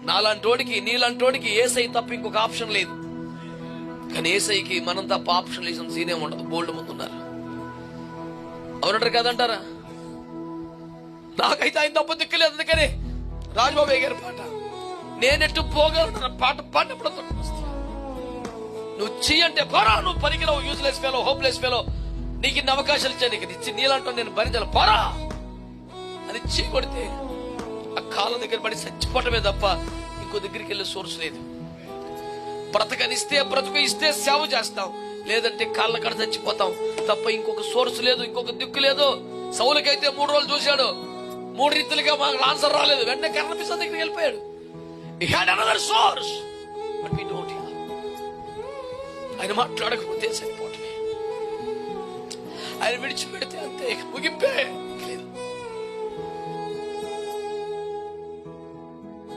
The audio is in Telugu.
నాలాంటోడికి నీలాంటోడికి ఏసై తప్ప ఇంకొక ఆప్షన్ లేదు. కానీ ఏసైకి మనం తప్ప ఆప్షన్ లేసిన సీనే ఉండదు. బోల్డ్ ముందు ఉన్నారు. అవునంటారు కదంటారా? నాకైతే ఆయన తప్ప దిక్కులేదు. అందుకని రాజబాబు గారి పాట నేనెట్టు పోగలను పాట పాడినప్పుడు నువ్వు చెయ్యంటే పోరా, నువ్వు పనికిరావు, యూజ్లెస్ ఫెలో, హోప్లెస్ ఫెలో, నీకు ఇన్ని అవకాశాలు ఇచ్చా, నీకు ఇచ్చి నీళ్ళంటూ నేను భరించాలి పోరా అని చీ కొడితే ఆ కాళ్ళ దగ్గర పడి చచ్చిపోవటమే తప్ప ఇంకో దగ్గరికి వెళ్ళే సోర్స్ లేదు. బ్రతకనిస్తే బ్రతుకు ఇస్తే సేవ చేస్తాం, లేదంటే కాళ్ళ కాడ చచ్చిపోతాం తప్ప ఇంకొక సోర్స్ లేదు, ఇంకొక దిక్కు లేదు. సౌలుకైతే 3 రోజులు చూశాడు, 3 రీతిలుగా మాకు ఆన్సర్ రాలేదు. వెంటనే కర్ణపిస దగ్గరికి వెళ్ళిపోయాడు. He had another source, but we don't have. ఆయన మాట్లాడకపోతే సరిపోవటమే, ఆయన విడిచిపెడితే అంతే, ముగింపే.